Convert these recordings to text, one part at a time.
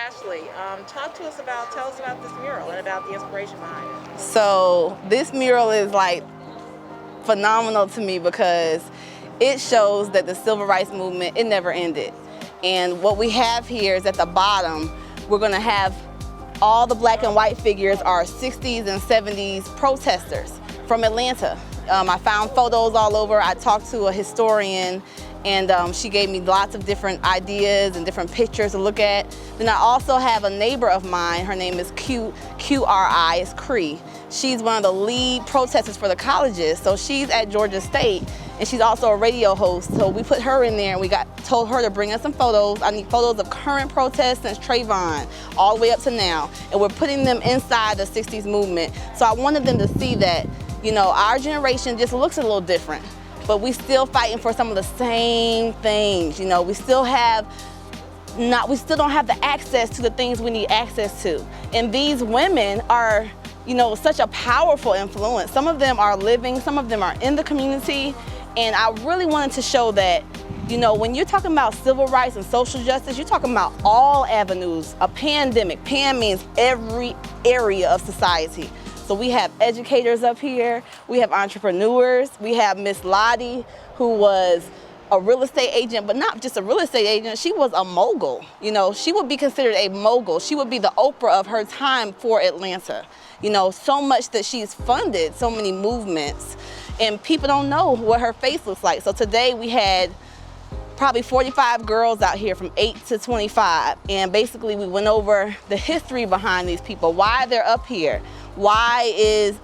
Ashley, tell us about this mural and about the inspiration behind it. So this mural is like phenomenal to me because it shows that the civil rights movement, it never ended. And what we have here is at the bottom, we're gonna have all the black and white figures are 60s and 70s protesters from Atlanta. I found photos all over. I talked to a historian and she gave me lots of different ideas and different pictures to look at. Then I also have a neighbor of mine, her name is QRI, it's Cree. She's one of the lead protesters for the colleges, so she's at Georgia State, and she's also a radio host, so we put her in there and we told her to bring us some photos. I need photos of current protests since Trayvon, all the way up to now, and we're putting them inside the 60s movement. So I wanted them to see that, you know, our generation just looks a little different, but we still fighting for some of the same things. You know, we still don't have the access to the things we need access to. And these women are, you know, such a powerful influence. Some of them are living, some of them are in the community. And I really wanted to show that, you know, when you're talking about civil rights and social justice, you're talking about all avenues. A pandemic, pan means every area of society. So we have educators up here, we have entrepreneurs, we have Miss Lottie, who was a real estate agent, but not just a real estate agent, she was a mogul. You know, she would be considered a mogul. She would be the Oprah of her time for Atlanta. You know, so much that she's funded so many movements, and people don't know what her face looks like. So today we had probably 45 girls out here from 8 to 25, and basically we went over the history behind these people, why they're up here. Why is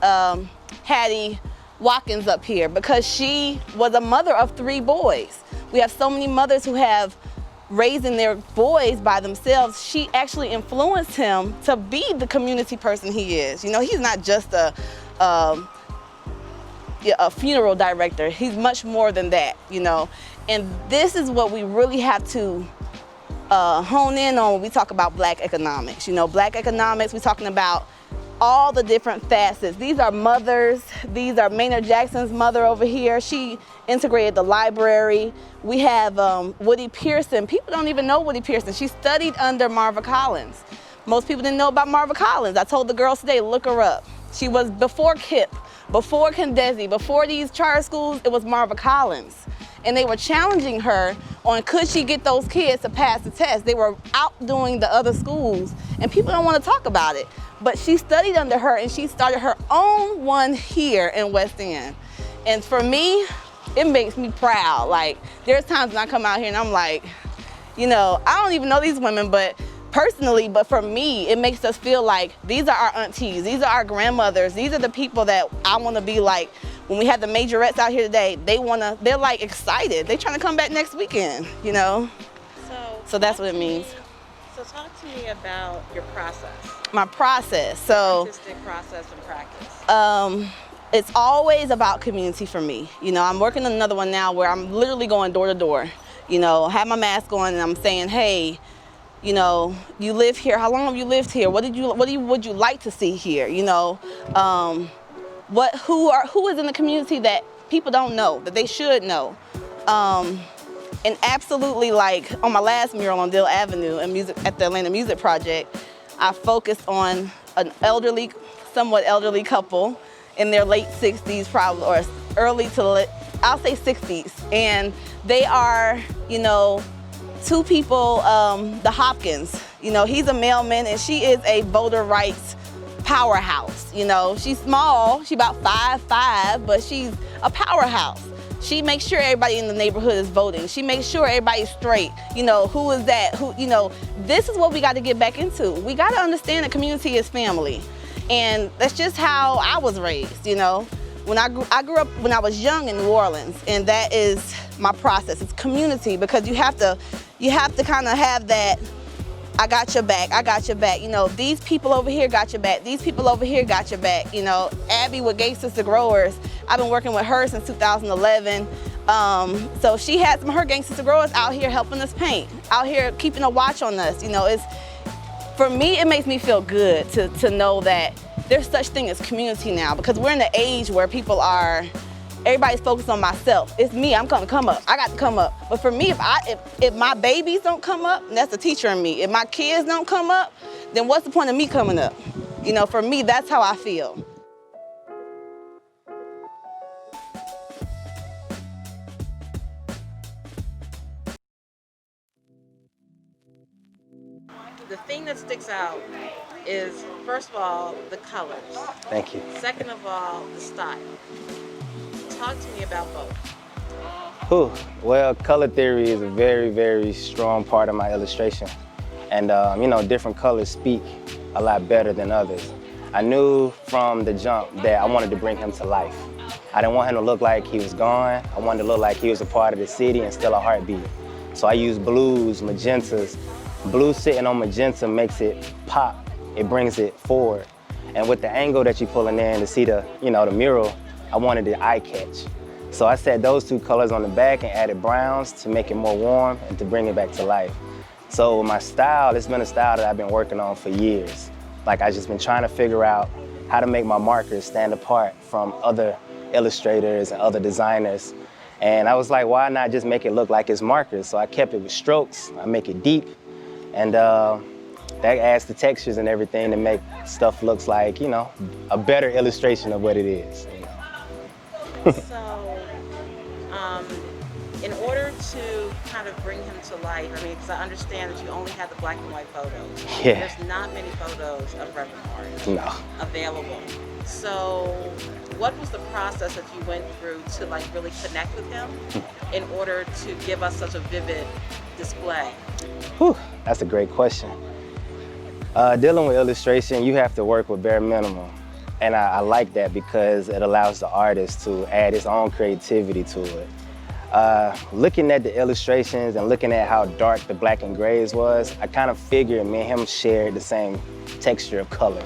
Hattie Watkins up here? Because she was a mother of 3 boys. We have so many mothers who have raising their boys by themselves. She actually influenced him to be the community person he is. You know, he's not just a funeral director. He's much more than that, you know. And this is what we really have to hone in on when we talk about black economics. You know, black economics, we're talking about all the different facets. These are mothers. These are Maynard Jackson's mother over here. She integrated the library. We have Woody Pearson. People don't even know Woody Pearson. She studied under Marva Collins. Most people didn't know about Marva Collins. I told the girls today, look her up. She was before KIPP, before Condesi, before these charter schools, it was Marva Collins. And they were challenging her on could she get those kids to pass the test. They were outdoing the other schools, and people don't want to talk about it. But she studied under her, and she started her own one here in West End. And for me, it makes me proud. Like, there's times when I come out here and I'm like, you know, I don't even know these women, but personally, but for me, it makes us feel like these are our aunties, these are our grandmothers, these are the people that I want to be like. When we had the majorettes out here today, they're like excited. They're trying to come back next weekend, you know? So that's what it means. So talk to me about your process. My process, so. Artistic process and practice. It's always about community for me. You know, I'm working on another one now where I'm literally going door to door. You know, have my mask on and I'm saying, hey, you know, you live here. How long have you lived here? What would you like to see here? You know, who is in the community that people don't know, that they should know? And absolutely, like on my last mural on Dill Avenue and at the Atlanta Music Project, I focused on an somewhat elderly couple in their late 60s probably, or early to I'll say 60s. And they are, you know, 2 people, the Hopkins. You know, he's a mailman and she is a voter rights powerhouse. You know, she's small, she's about 5'5", but she's a powerhouse. She makes sure everybody in the neighborhood is voting. She makes sure everybody's straight. You know, who is that? Who, you know, this is what we got to get back into. We got to understand that community is family. And that's just how I was raised, you know. When I grew up when I was young in New Orleans, and that is my process. It's community, because you have to kind of have that, I got your back, I got your back. You know, these people over here got your back, these people over here got your back. You know, Abby with Gay Sister Growers, I've been working with her since 2011. So she had some of her Gang Sister Growers out here helping us paint, out here keeping a watch on us. You know, for me, it makes me feel good to know that there's such thing as community now, because we're in an age where people are, everybody's focused on myself. It's me, I'm gonna come up. I got to come up. But for me, if my babies don't come up, that's the teacher in me. If my kids don't come up, then what's the point of me coming up? You know, for me, that's how I feel. The thing that sticks out is, first of all, the colors. Thank you. Second of all, the style. Talk to me about both. Whew. Well, color theory is a very, very strong part of my illustration. And, you know, different colors speak a lot better than others. I knew from the jump that I wanted to bring him to life. I didn't want him to look like he was gone. I wanted to look like he was a part of the city and still a heartbeat. So I used blues, magentas. Blue sitting on magenta makes it pop. It brings it forward. And with the angle that you're pulling in to see the, you know, the mural, I wanted the eye catch. So I set those two colors on the back and added browns to make it more warm and to bring it back to life. So my style, it's been a style that I've been working on for years. Like I've just been trying to figure out how to make my markers stand apart from other illustrators and other designers. And I was like, why not just make it look like it's markers? So I kept it with strokes, I make it deep, and that adds the textures and everything to make stuff looks like, you know, a better illustration of what it is. You know? So, in order to kind of bring him to life, I mean, because I understand that you only have the black and white photos. Yeah. There's not many photos of Reverend Art No. available. So, what was the process that you went through to like really connect with him in order to give us such a vivid display? Whew, that's a great question. Dealing with illustration, you have to work with bare minimum. And I like that because it allows the artist to add his own creativity to it. Looking at the illustrations and looking at how dark the black and grays was, I kind of figured me and him shared the same texture of color.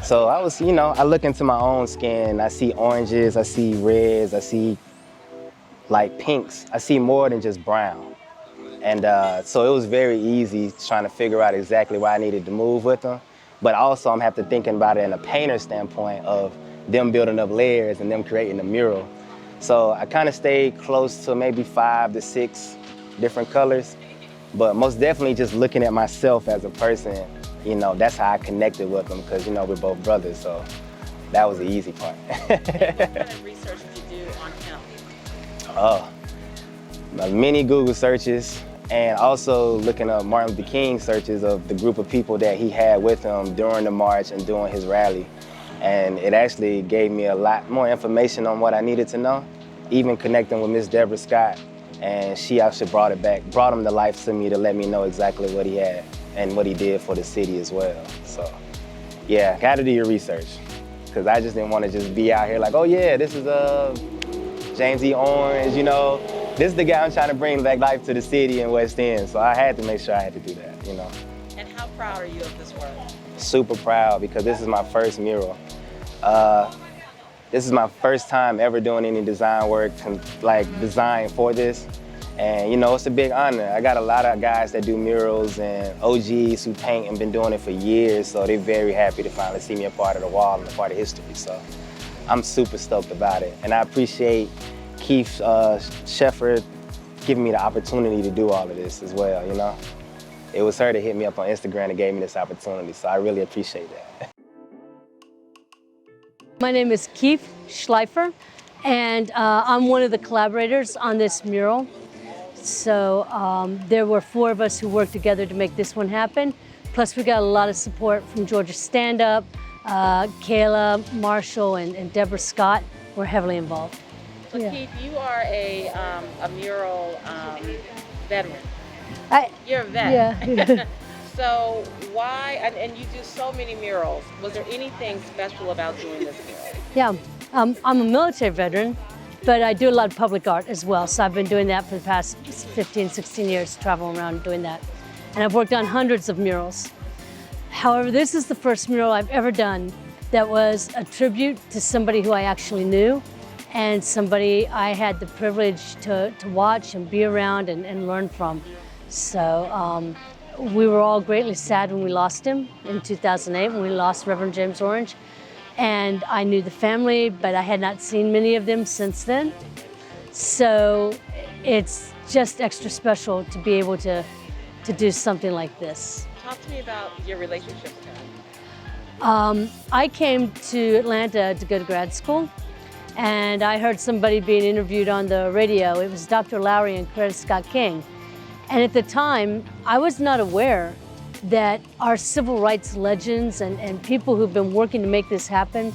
So I was, you know, I look into my own skin, I see oranges, I see reds, I see like pinks, I see more than just brown. And so it was very easy trying to figure out exactly where I needed to move with them. But also I'm have to thinking about it in a painter standpoint of them building up layers and them creating a mural. So I kind of stayed close to maybe 5 to 6 different colors, but most definitely just looking at myself as a person, you know, that's how I connected with them because, you know, we're both brothers, so that was the easy part. What kind of research did you do on him? Oh, many Google searches and also looking up Martin Luther King searches of the group of people that he had with him during the march and during his rally. And it actually gave me a lot more information on what I needed to know, even connecting with Miss Deborah Scott. And she actually brought him to life to me to let me know exactly what he had and what he did for the city as well. So yeah, gotta do your research. Because I just didn't want to just be out here like, oh yeah, this is James E. Orange, you know. This is the guy I'm trying to bring back life to the city in West End. So I had to make sure I had to do that, you know. And how proud are you of this work? Super proud because this is my first mural. This is my first time ever doing any design work, like design for this. And you know, it's a big honor. I got a lot of guys that do murals and OGs who paint and been doing it for years, so they're very happy to finally see me a part of the wall and a part of history. So I'm super stoked about it. And I appreciate Keith Sheffer giving me the opportunity to do all of this as well, you know. It was her that hit me up on Instagram and gave me this opportunity, so I really appreciate that. My name is Keith Schleifer, and I'm one of the collaborators on this mural. So there were 4 of us who worked together to make this one happen. Plus we got a lot of support from Georgia Stand Up, Kayla, Marshall, and Deborah Scott were heavily involved. So yeah. Keith, you are a mural veteran. You're a vet. Yeah. So why, and you do so many murals, was there anything special about doing this mural? Yeah, I'm a military veteran, but I do a lot of public art as well. So I've been doing that for the past 15, 16 years, traveling around doing that. And I've worked on hundreds of murals. However, this is the first mural I've ever done that was a tribute to somebody who I actually knew and somebody I had the privilege to watch and be around and learn from. So we were all greatly sad when we lost him in 2008, when we lost Reverend James Orange. and I knew the family, but I had not seen many of them since then. So it's just extra special to be able to do something like this. Talk to me about your relationship with him. I came to Atlanta to go to grad school, and I heard somebody being interviewed on the radio. It was Dr. Lowry and Coretta Scott King. And at the time, I was not aware that our civil rights legends and people who've been working to make this happen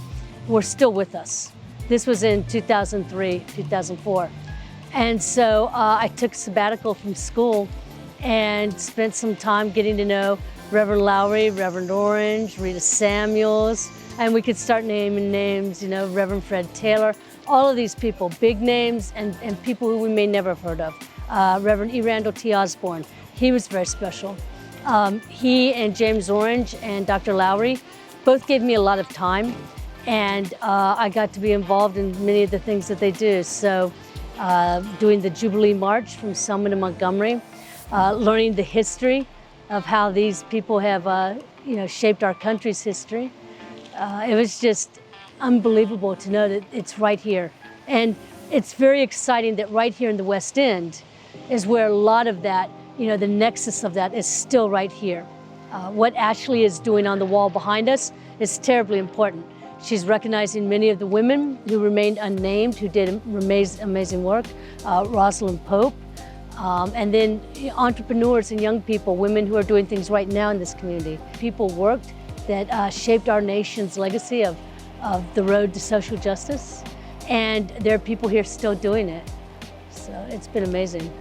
were still with us. This was in 2003, 2004. And so I took a sabbatical from school and spent some time getting to know Reverend Lowry, Reverend Orange, Rita Samuels, and we could start naming names, you know, Reverend Fred Taylor, all of these people, big names and people who we may never have heard of. Reverend E. Randall T. Osborne, he was very special. He and James Orange and Dr. Lowry both gave me a lot of time, and I got to be involved in many of the things that they do. So doing the Jubilee March from Selma to Montgomery, learning the history of how these people have shaped our country's history. It was just unbelievable to know that it's right here. And it's very exciting that right here in the West End is where a lot of that, you know, the nexus of that is still right here. What Ashley is doing on the wall behind us is terribly important. She's recognizing many of the women who remained unnamed, who did amazing work, Rosalind Pope, and then entrepreneurs and young people, women who are doing things right now in this community. People worked that shaped our nation's legacy of the road to social justice, and there are people here still doing it. So it's been amazing.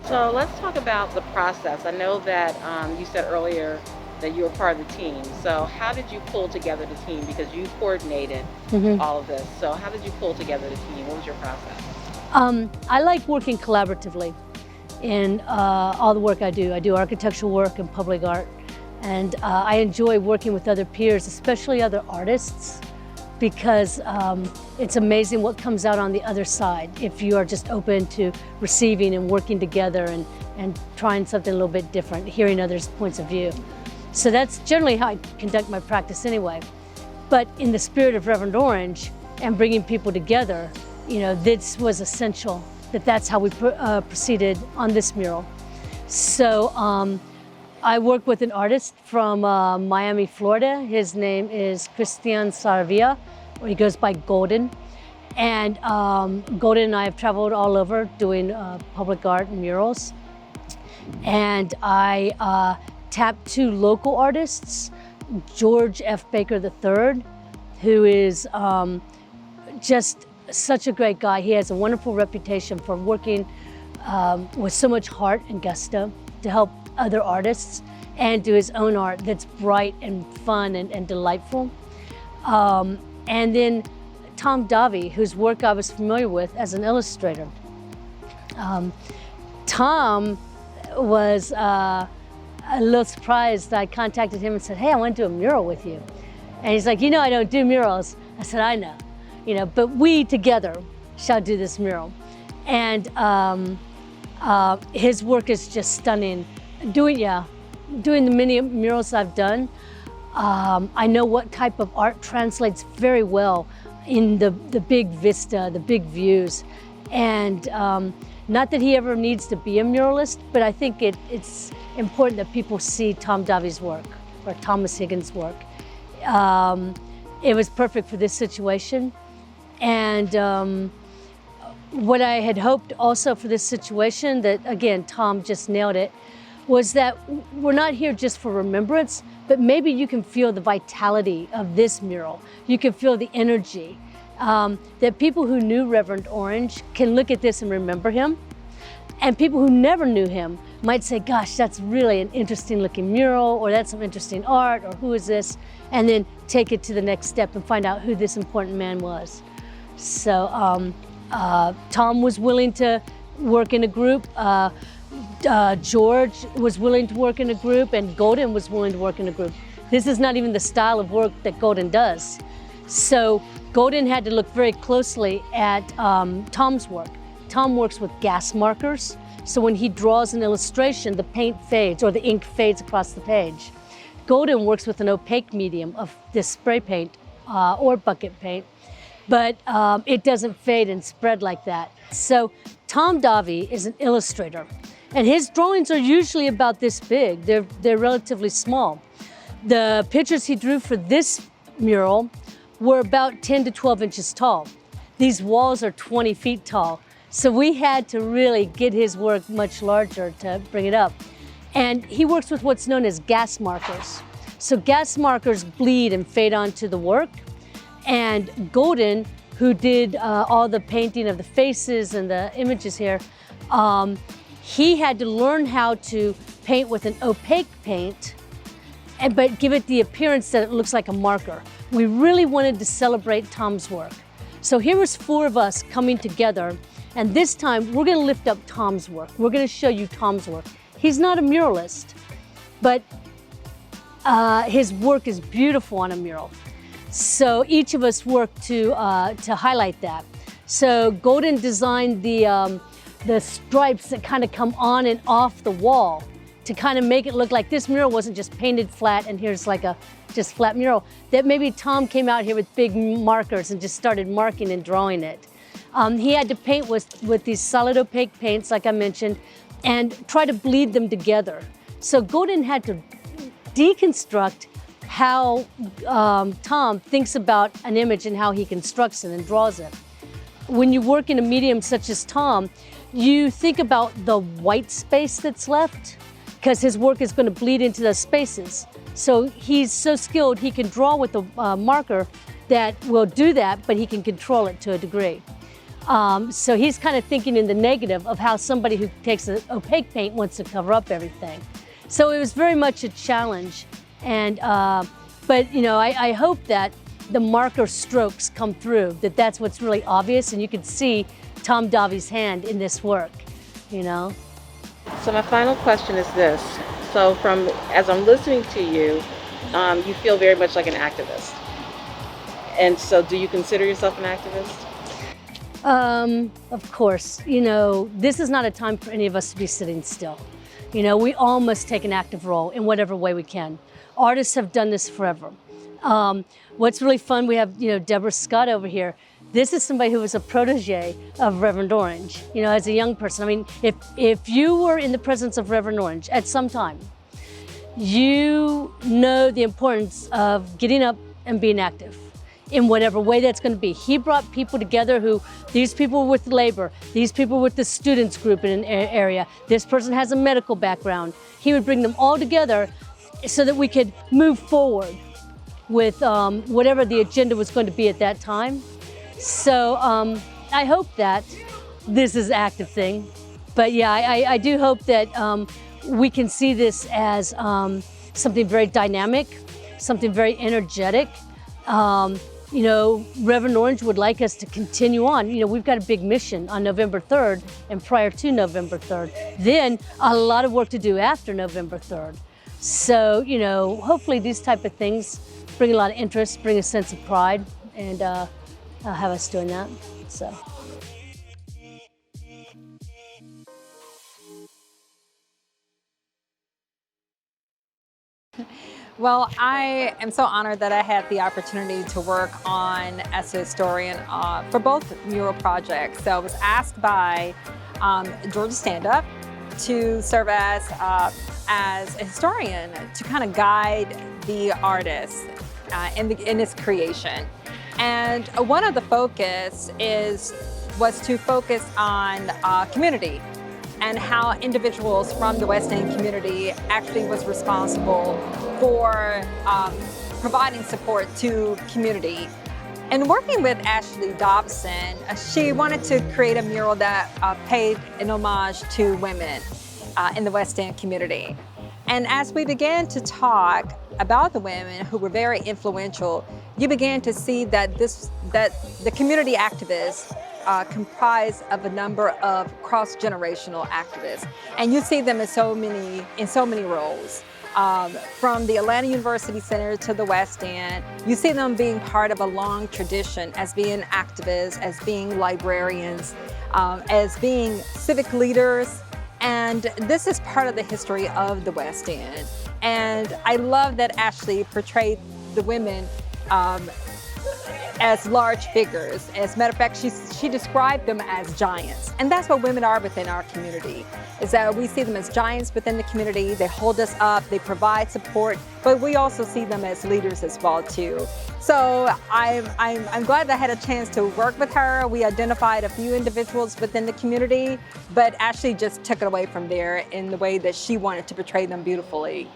So let's talk about the process. I know that you said earlier that you were part of the team. So how did you pull together the team? Because you coordinated all of this. So how did you pull together the team? What was your process? I like working collaboratively in all the work I do. I do architectural work and public art. And I enjoy working with other peers, especially other artists, because it's amazing what comes out on the other side if you are just open to receiving and working together and trying something a little bit different, hearing others' points of view. So that's generally how I conduct my practice anyway. But in the spirit of Reverend Orange and bringing people together, you know, this was essential, that's how we proceeded on this mural. So I work with an artist from Miami, Florida. His name is Christian Saravia, or he goes by Golden. And Golden and I have traveled all over doing public art and murals. And I tapped two local artists, George F. Baker III, who is just such a great guy. He has a wonderful reputation for working with so much heart and gusto to help other artists and do his own art that's bright and fun and delightful. And then Tom Davey, whose work I was familiar with as an illustrator. Tom was a little surprised that I contacted him and said, hey, I want to do a mural with you. And he's like, you know, I don't do murals. I said, I know, you know, but we together shall do this mural. And his work is just stunning. Doing the many murals I've done, I know what type of art translates very well in the big vista, the big views. And not that he ever needs to be a muralist, but I think it's important that people see Tom Davey's work or Thomas Higgins' work. It was perfect for this situation. And what I had hoped also for this situation, that again, Tom just nailed it, was that we're not here just for remembrance, but maybe you can feel the vitality of this mural. You can feel the energy. That people who knew Reverend Orange can look at this and remember him. And people who never knew him might say, gosh, that's really an interesting looking mural, or that's some interesting art, or who is this? And then take it to the next step and find out who this important man was. So Tom was willing to work in a group. George was willing to work in a group, and Golden was willing to work in a group. This is not even the style of work that Golden does. So Golden had to look very closely at Tom's work. Tom works with gas markers, so when he draws an illustration, the paint fades or the ink fades across the page. Golden works with an opaque medium of this spray paint or bucket paint, but it doesn't fade and spread like that. So Tom Davy is an illustrator, and his drawings are usually about this big. They're relatively small. The pictures he drew for this mural were about 10 to 12 inches tall. These walls are 20 feet tall. So we had to really get his work much larger to bring it up. And he works with what's known as gas markers. So gas markers bleed and fade onto the work. And Golden, who did all the painting of the faces and the images here, he had to learn how to paint with an opaque paint, but give it the appearance that it looks like a marker. We really wanted to celebrate Tom's work. So here was 4 of us coming together, and this time we're gonna lift up Tom's work. We're gonna show you Tom's work. He's not a muralist, but his work is beautiful on a mural. So each of us worked to highlight that. So Golden designed the stripes that kind of come on and off the wall to kind of make it look like this mural wasn't just painted flat and here's like a just flat mural. That maybe Tom came out here with big markers and just started marking and drawing it. He had to paint with these solid opaque paints, like I mentioned, and try to bleed them together. So Golden had to deconstruct how Tom thinks about an image and how he constructs it and draws it. When you work in a medium such as Tom, you think about the white space that's left, because his work is going to bleed into those spaces. So he's so skilled, he can draw with a marker that will do that, but he can control it to a degree. So he's kind of thinking in the negative of how somebody who takes an opaque paint wants to cover up everything. So it was very much a challenge. And, but you know, I hope that the marker strokes come through, that's what's really obvious, and you can see Tom Davy's hand in this work, you know. So my final question is this. So as I'm listening to you, you feel very much like an activist. And so do you consider yourself an activist? Of course. You know, this is not a time for any of us to be sitting still. You know, we all must take an active role in whatever way we can. Artists have done this forever. What's really fun, we have, you know, Deborah Scott over here. This is somebody who was a protege of Reverend Orange, you know, as a young person. I mean, if you were in the presence of Reverend Orange at some time, you know the importance of getting up and being active in whatever way that's going to be. He brought people together these people with labor, these people with the students group in an area, this person has a medical background. He would bring them all together so that we could move forward with whatever the agenda was going to be at that time. So I hope that this is an active thing. But yeah, I do hope that we can see this as something very dynamic, something very energetic. You know, Reverend Orange would like us to continue on. You know, we've got a big mission on November 3rd and prior to November 3rd. Then a lot of work to do after November 3rd. So, you know, hopefully these type of things bring a lot of interest, bring a sense of pride, and have us doing that, so. Well, I am so honored that I had the opportunity to work on as a historian for both mural projects. So I was asked by Georgia Stand Up to serve as a historian to kind of guide the artist in its creation. And one of the focus was to focus on community and how individuals from the West End community actually was responsible for providing support to community. And working with Ashley Dobson, she wanted to create a mural that paid an homage to women in the West End community. And as we began to talk about the women who were very influential, you began to see that the community activists comprise of a number of cross-generational activists. And you see them in so many roles. From the Atlanta University Center to the West End, you see them being part of a long tradition as being activists, as being librarians, as being civic leaders. And this is part of the history of the West End. And I love that Ashley portrayed the women as large figures. As a matter of fact, she described them as giants. And that's what women are within our community, is that we see them as giants within the community. They hold us up, they provide support, but we also see them as leaders as well too. So I'm glad that I had a chance to work with her. We identified a few individuals within the community, but actually just took it away from there in the way that she wanted to portray them beautifully.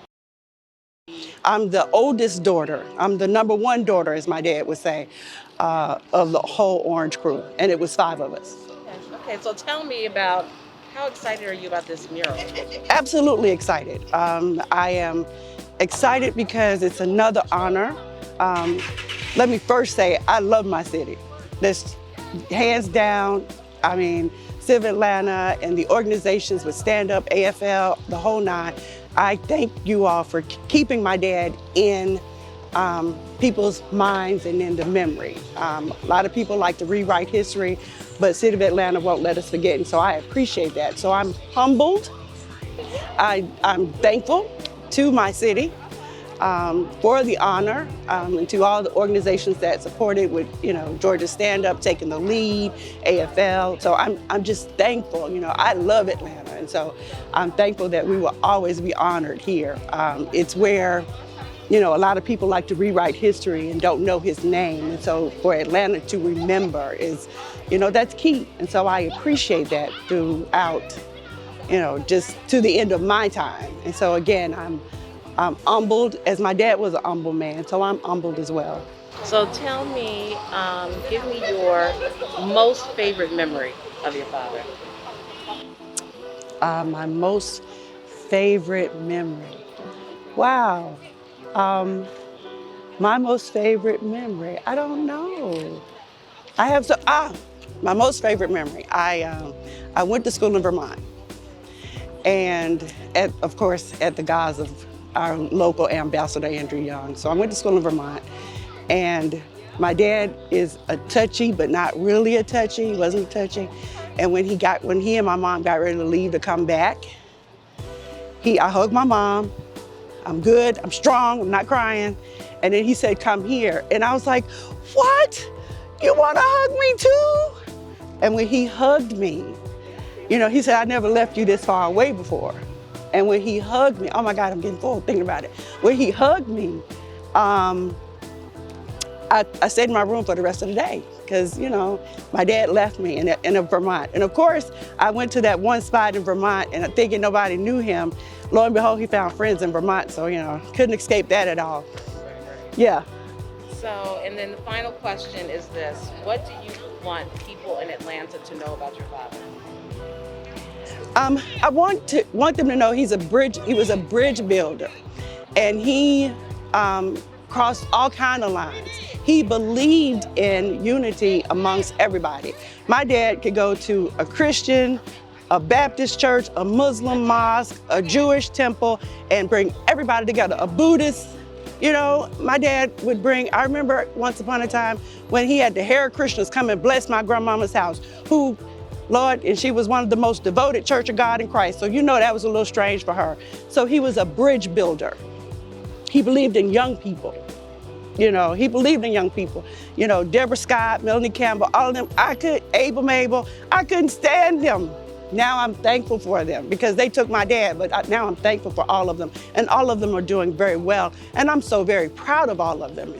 I'm the oldest daughter. I'm the number one daughter, as my dad would say, of the whole Orange crew, and it was 5 of us. Okay, so tell me about how excited are you about this mural? Absolutely excited. I am excited because it's another honor. Let me first say, I love my city. This, hands down, I mean, Civ Atlanta and the organizations with Stand Up, AFL, the whole nine. I thank you all for keeping my dad in people's minds and in the memory. A lot of people like to rewrite history, but City of Atlanta won't let us forget, and so I appreciate that. So I'm humbled. I'm thankful to my city for the honor, and to all the organizations that supported with, Georgia Stand Up taking the lead, AFL. So I'm just thankful. I love Atlanta, and so I'm thankful that we will always be honored here. It's where, a lot of people like to rewrite history and don't know his name, and so for Atlanta to remember is, that's key. And so I appreciate that throughout, just to the end of my time. And so again, I'm humbled, as my dad was an humble man, so I'm humbled as well. So tell me, give me your most favorite memory of your father. My most favorite memory. Wow. My most favorite memory. I don't know. My most favorite memory. I went to school in Vermont, and of course at the guise of our local ambassador, Andrew Young. So I went to school in Vermont, and my dad is a touchy, but not really a touchy. He wasn't a touchy. And when he and my mom got ready to leave to come back, I hugged my mom. I'm good, I'm strong, I'm not crying. And then he said, come here. And I was like, what? You wanna hug me too? And when he hugged me, he said, I never left you this far away before. And when he hugged me, oh my God, I'm getting full thinking about it. When he hugged me, I stayed in my room for the rest of the day because, my dad left me in Vermont. And of course, I went to that one spot in Vermont and thinking nobody knew him. Lo and behold, he found friends in Vermont, so, couldn't escape that at all. Yeah. So, and then the final question is this. What do you want people in Atlanta to know about your father? I want them to know he was a bridge builder, and he crossed all kinds of lines. He believed in unity amongst everybody. My dad could go to a Christian, a Baptist church, a Muslim mosque, a Jewish temple, and bring everybody together, a Buddhist. My dad would I remember once upon a time when he had the Hare Krishnas come and bless my grandmama's house, who, Lord, and she was one of the most devoted Church of God in Christ, so that was a little strange for her. So he was a bridge builder. He believed in young people. He believed in young people. Deborah Scott, Melanie Campbell, all of them, Abel Mabel, I couldn't stand them. Now I'm thankful for them because they took my dad, but now I'm thankful for all of them. And all of them are doing very well. And I'm so very proud of all of them.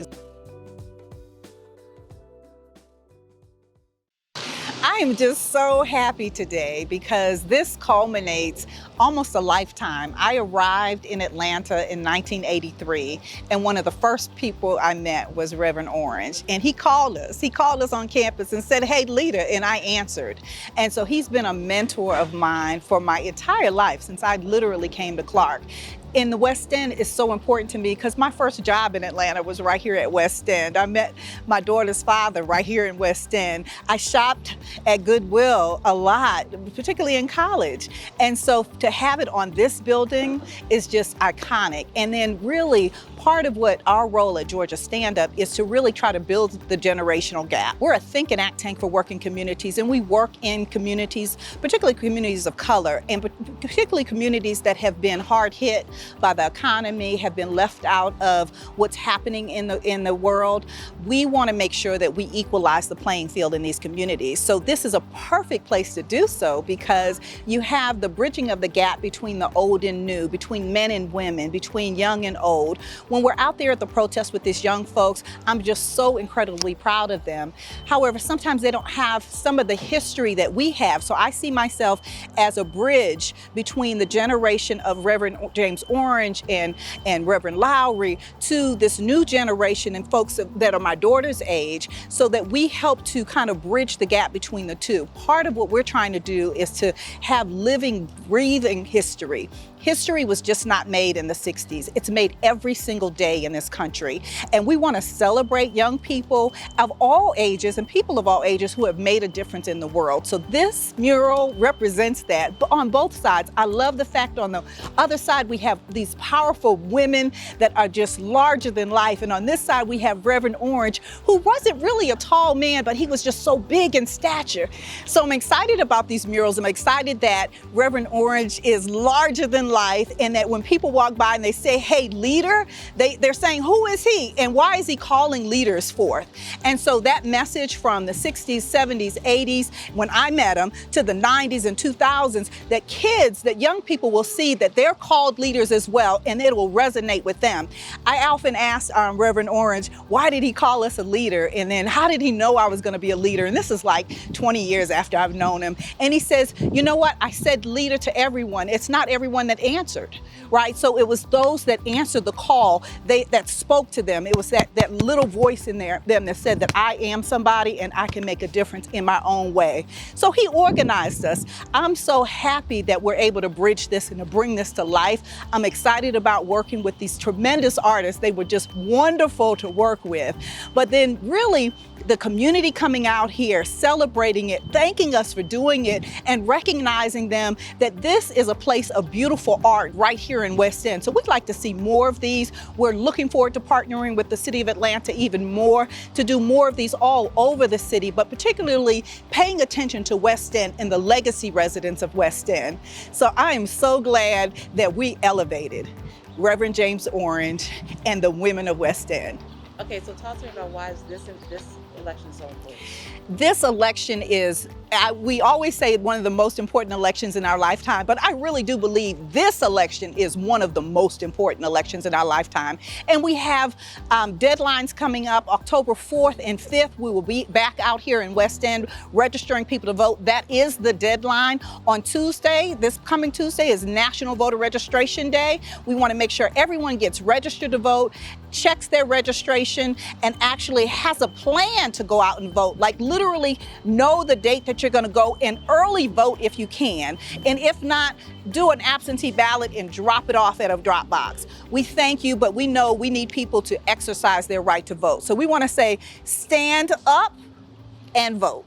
I am just so happy today because this culminates almost a lifetime. I arrived in Atlanta in 1983, and one of the first people I met was Reverend Orange, and he called us. He called us on campus and said, hey, Lita, and I answered. And so he's been a mentor of mine for my entire life since I literally came to Clark. And the West End is so important to me because my first job in Atlanta was right here at West End. I met my daughter's father right here in West End. I shopped at Goodwill a lot, particularly in college. And so to have it on this building is just iconic. And then really part of what our role at Georgia Stand Up is to really try to build the generational gap. We're a think and act tank for working communities, and we work in communities, particularly communities of color, and particularly communities that have been hard hit by the economy, have been left out of what's happening in the world. We want to make sure that we equalize the playing field in these communities. So this is a perfect place to do so, because you have the bridging of the gap between the old and new, between men and women, between young and old. When we're out there at the protest with these young folks, I'm just so incredibly proud of them. However, sometimes they don't have some of the history that we have. So I see myself as a bridge between the generation of Reverend James Orange and Reverend Lowry to this new generation and folks that are my daughter's age, so that we help to kind of bridge the gap between the two. Part of what we're trying to do is to have living, breathing history. History was just not made in the 60s. It's made every single day in this country. And we want to celebrate young people of all ages and people of all ages who have made a difference in the world. So this mural represents that. But on both sides, I love the fact on the other side we have these powerful women that are just larger than life. And on this side we have Reverend Orange, who wasn't really a tall man, but he was just so big in stature. So I'm excited about these murals. I'm excited that Reverend Orange is larger than life, and that when people walk by and they say, hey, leader, they're saying, who is he and why is he calling leaders forth? And so that message from the 60s, 70s, 80s, when I met him, to the 90s and 2000s, that young people will see that they're called leaders as well, and it will resonate with them. I often ask Reverend Orange, why did he call us a leader? And then how did he know I was going to be a leader? And this is like 20 years after I've known him. And he says, you know what? I said leader to everyone. It's not everyone that answered, right? So it was those that answered the call, that spoke to them. It was that little voice in them that said that I am somebody and I can make a difference in my own way. So he organized us. I'm so happy that we're able to bridge this and to bring this to life. I'm excited about working with these tremendous artists. They were just wonderful to work with. But then really, the community coming out here, celebrating it, thanking us for doing it, and recognizing them that this is a place of beautiful art right here in West End. So we'd like to see more of these. We're looking forward to partnering with the City of Atlanta even more to do more of these all over the city, but particularly paying attention to West End and the legacy residents of West End. So I am so glad that we elevated Reverend James Orange and the women of West End. Okay, so talk to me about why is this election so important? This election is, we always say, one of the most important elections in our lifetime, but I really do believe this election is one of the most important elections in our lifetime. And we have deadlines coming up. October 4th and 5th, we will be back out here in West End registering people to vote. That is the deadline. On Tuesday, this coming Tuesday, is National Voter Registration Day. We want to make sure everyone gets registered to vote, checks their registration, and actually has a plan to go out and vote. Like literally know the date that you're going to go and early vote if you can. And if not, do an absentee ballot and drop it off at a drop box. We thank you, but we know we need people to exercise their right to vote. So we want to say, stand up and vote.